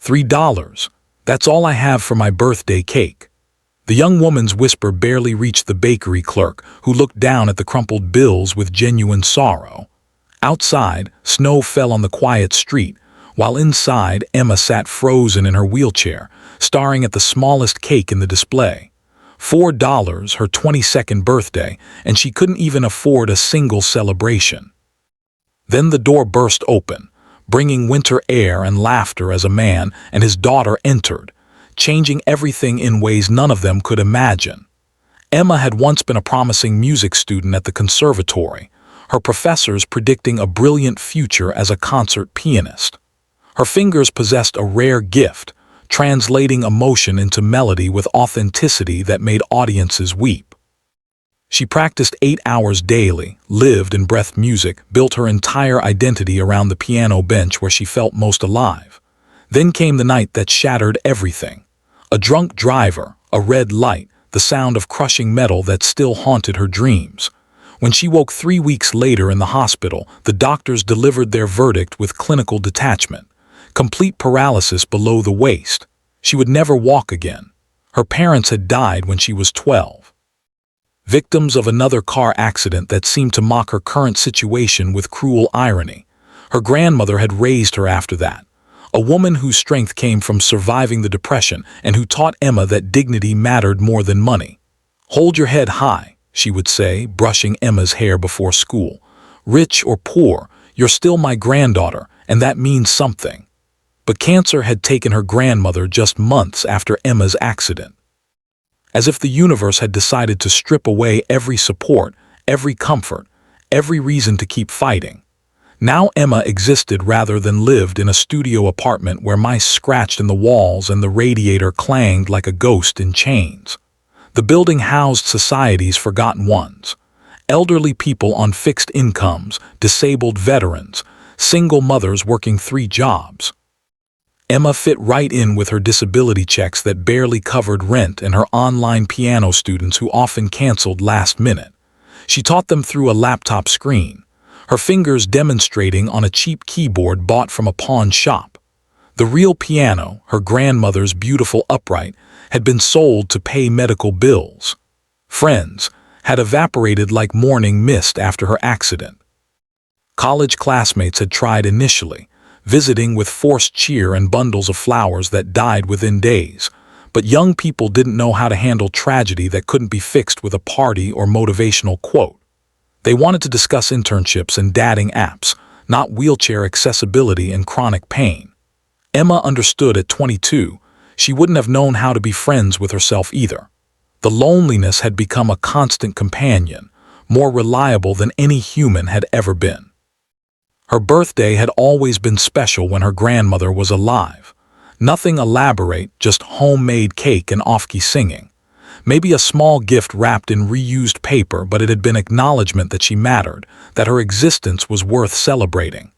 $3. That's all I have for my birthday cake." The young woman's whisper barely reached the bakery clerk, who looked down at the crumpled bills with genuine sorrow. Outside, snow fell on the quiet street, while inside Emma sat frozen in her wheelchair, staring at the smallest cake in the display. $4, her 22nd birthday, and she couldn't even afford a single celebration. Then the door burst open, bringing winter air and laughter as a man and his daughter entered, changing everything in ways none of them could imagine. Emma had once been a promising music student at the conservatory, her professors predicting a brilliant future as a concert pianist. Her fingers possessed a rare gift, translating emotion into melody with authenticity that made audiences weep. She practiced 8 hours daily, lived and breathed music, built her entire identity around the piano bench where she felt most alive. Then came the night that shattered everything. A drunk driver, a red light, the sound of crushing metal that still haunted her dreams. When she woke 3 weeks later in the hospital, the doctors delivered their verdict with clinical detachment. Complete paralysis below the waist. She would never walk again. Her parents had died when she was 12. Victims of another car accident that seemed to mock her current situation with cruel irony. Her grandmother had raised her after that. A woman whose strength came from surviving the depression and who taught Emma that dignity mattered more than money. "Hold your head high," she would say, brushing Emma's hair before school. "Rich or poor, you're still my granddaughter, and that means something." But cancer had taken her grandmother just months after Emma's accident. As if the universe had decided to strip away every support, every comfort, every reason to keep fighting. Now Emma existed rather than lived in a studio apartment where mice scratched in the walls and the radiator clanged like a ghost in chains. The building housed society's forgotten ones. Elderly people on fixed incomes, disabled veterans, single mothers working 3 jobs. Emma fit right in with her disability checks that barely covered rent and her online piano students who often canceled last minute. She taught them through a laptop screen, her fingers demonstrating on a cheap keyboard bought from a pawn shop. The real piano, her grandmother's beautiful upright, had been sold to pay medical bills. Friends had evaporated like morning mist after her accident. College classmates had tried initially, visiting with forced cheer and bundles of flowers that died within days. But young people didn't know how to handle tragedy that couldn't be fixed with a party or motivational quote. They wanted to discuss internships and dating apps, not wheelchair accessibility and chronic pain. Emma understood at 22, she wouldn't have known how to be friends with herself either. The loneliness had become a constant companion, more reliable than any human had ever been. Her birthday had always been special when her grandmother was alive. Nothing elaborate, just homemade cake and off-key singing. Maybe a small gift wrapped in reused paper, but it had been acknowledgement that she mattered, that her existence was worth celebrating.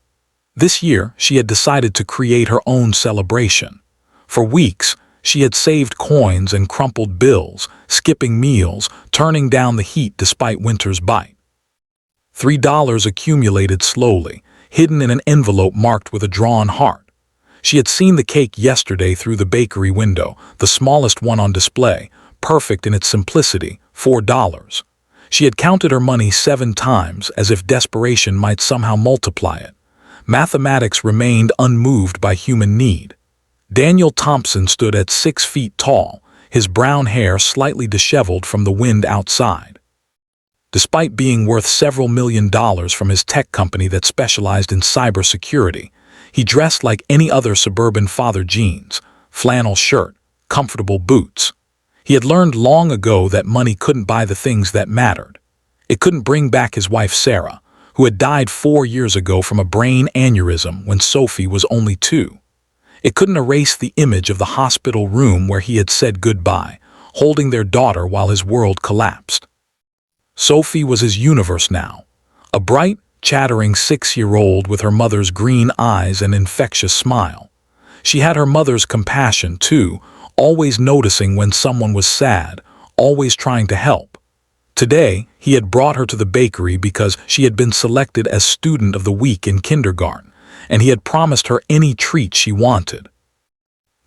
This year, she had decided to create her own celebration. For weeks, she had saved coins and crumpled bills, skipping meals, turning down the heat despite winter's bite. $3 accumulated slowly, hidden in an envelope marked with a drawn heart. She had seen the cake yesterday through the bakery window, the smallest one on display, perfect in its simplicity, $4. She had counted her money 7 times as if desperation might somehow multiply it. Mathematics remained unmoved by human need. Daniel Thompson stood at 6 feet tall, his brown hair slightly disheveled from the wind outside. Despite being worth several $1,000,000 from his tech company that specialized in cybersecurity, he dressed like any other suburban father: jeans, flannel shirt, comfortable boots. He had learned long ago that money couldn't buy the things that mattered. It couldn't bring back his wife Sarah, who had died 4 years ago from a brain aneurysm when Sophie was only 2. It couldn't erase the image of the hospital room where he had said goodbye, holding their daughter while his world collapsed. Sophie was his universe now, a bright, chattering 6-year-old with her mother's green eyes and infectious smile. She had her mother's compassion, too, always noticing when someone was sad, always trying to help. Today, he had brought her to the bakery because she had been selected as Student of the Week in kindergarten, and he had promised her any treat she wanted.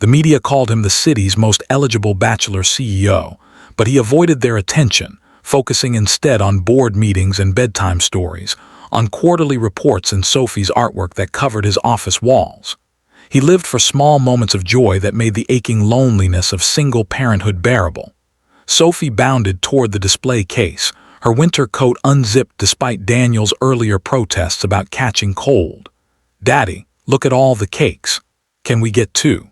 The media called him the city's most eligible bachelor CEO, but he avoided their attention, focusing instead on board meetings and bedtime stories, on quarterly reports and Sophie's artwork that covered his office walls. He lived for small moments of joy that made the aching loneliness of single parenthood bearable. Sophie bounded toward the display case, her winter coat unzipped despite Daniel's earlier protests about catching cold. "Daddy, look at all the cakes. Can we get two?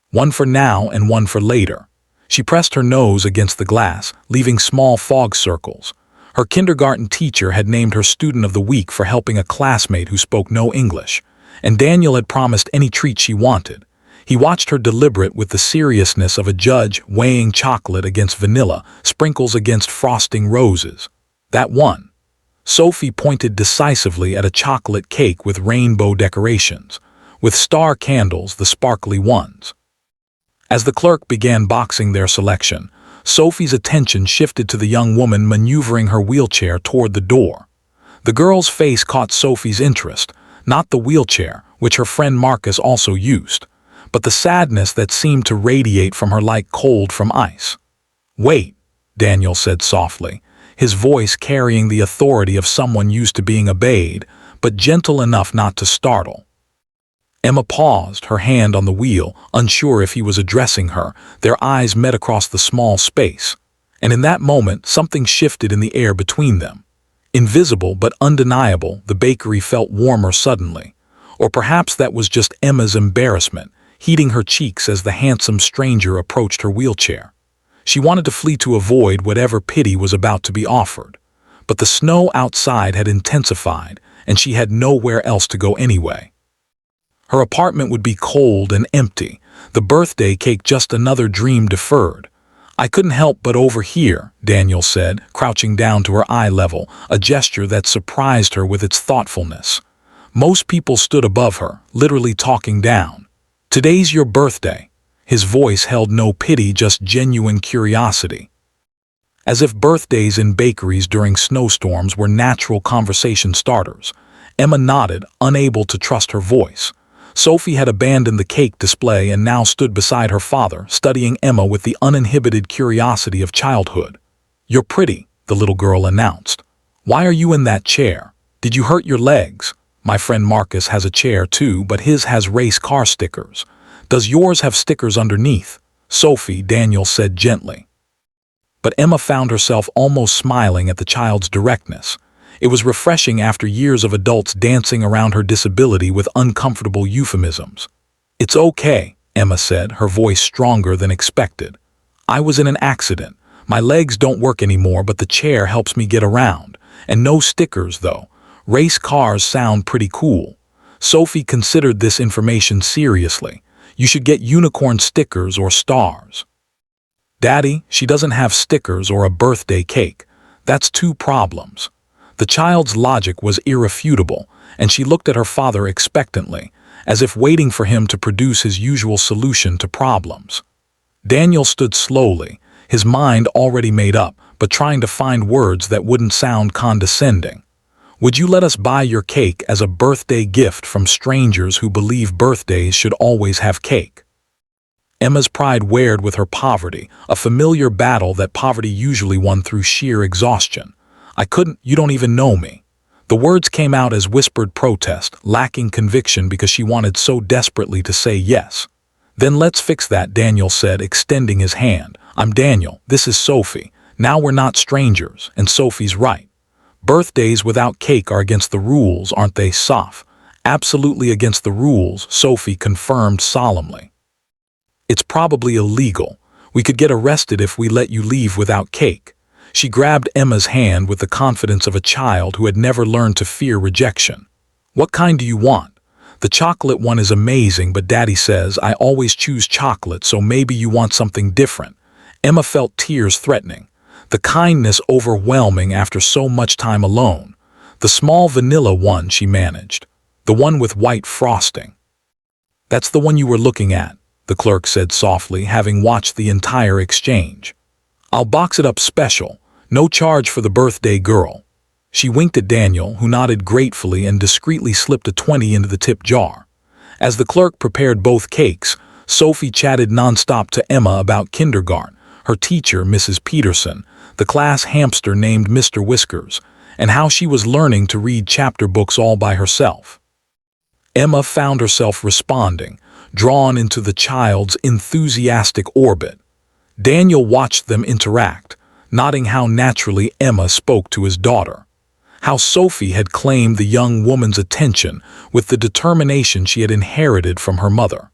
One for now and one for later." She pressed her nose against the glass, leaving small fog circles. Her kindergarten teacher had named her student of the week for helping a classmate who spoke no English, and Daniel had promised any treat she wanted. He watched her deliberate with the seriousness of a judge weighing chocolate against vanilla, sprinkles against frosting roses. "That one." Sophie pointed decisively at a chocolate cake with rainbow decorations, with star candles, the sparkly ones. As the clerk began boxing their selection, Sophie's attention shifted to the young woman maneuvering her wheelchair toward the door. The girl's face caught Sophie's interest, not the wheelchair, which her friend Marcus also used, but the sadness that seemed to radiate from her like cold from ice. "Wait," Daniel said softly, his voice carrying the authority of someone used to being obeyed, but gentle enough not to startle. Emma paused, her hand on the wheel, unsure if he was addressing her. Their eyes met across the small space, and in that moment something shifted in the air between them. Invisible but undeniable, the bakery felt warmer suddenly. Or perhaps that was just Emma's embarrassment, heating her cheeks as the handsome stranger approached her wheelchair. She wanted to flee to avoid whatever pity was about to be offered. But the snow outside had intensified, and she had nowhere else to go anyway. Her apartment would be cold and empty, the birthday cake just another dream deferred. "I couldn't help but overhear," Daniel said, crouching down to her eye level, a gesture that surprised her with its thoughtfulness. Most people stood above her, literally talking down. "Today's your birthday." His voice held no pity, just genuine curiosity. As if birthdays in bakeries during snowstorms were natural conversation starters. Emma nodded, unable to trust her voice. Sophie had abandoned the cake display and now stood beside her father, studying Emma with the uninhibited curiosity of childhood. "You're pretty," the little girl announced. "Why are you in that chair? Did you hurt your legs? My friend Marcus has a chair too, but his has race car stickers. Does yours have stickers underneath?" "Sophie," Daniel said gently. But Emma found herself almost smiling at the child's directness. It was refreshing after years of adults dancing around her disability with uncomfortable euphemisms. "It's okay," Emma said, her voice stronger than expected. "I was in an accident. My legs don't work anymore, but the chair helps me get around. And no stickers, though. Race cars sound pretty cool." Sophie considered this information seriously. "You should get unicorn stickers or stars." "Daddy, she doesn't have stickers or a birthday cake. That's two problems." The child's logic was irrefutable, and she looked at her father expectantly, as if waiting for him to produce his usual solution to problems. Daniel stood slowly, his mind already made up, but trying to find words that wouldn't sound condescending. "Would you let us buy your cake as a birthday gift from strangers who believe birthdays should always have cake?" Emma's pride wared with her poverty, a familiar battle that poverty usually won through sheer exhaustion. "I couldn't, you don't even know me." The words came out as whispered protest, lacking conviction because she wanted so desperately to say yes. "Then let's fix that," Daniel said, extending his hand. "I'm Daniel, this is Sophie. Now we're not strangers," and Sophie's right. "Birthdays without cake are against the rules, aren't they, Soph?" "Absolutely against the rules," Sophie confirmed solemnly. "It's probably illegal. We could get arrested if we let you leave without cake." She grabbed Emma's hand with the confidence of a child who had never learned to fear rejection. "What kind do you want?" "The chocolate one is amazing, but Daddy says I always choose chocolate, so maybe you want something different." Emma felt tears threatening, the kindness overwhelming after so much time alone. "The small vanilla one," she managed. "The one with white frosting." "That's the one you were looking at," the clerk said softly, having watched the entire exchange. "I'll box it up special. No charge for the birthday girl." She winked at Daniel, who nodded gratefully and discreetly slipped a 20 into the tip jar. As the clerk prepared both cakes, Sophie chatted nonstop to Emma about kindergarten, her teacher, Mrs. Peterson, the class hamster named Mr. Whiskers, and how she was learning to read chapter books all by herself. Emma found herself responding, drawn into the child's enthusiastic orbit. Daniel watched them interact, noting how naturally Emma spoke to his daughter, how Sophie had claimed the young woman's attention with the determination she had inherited from her mother.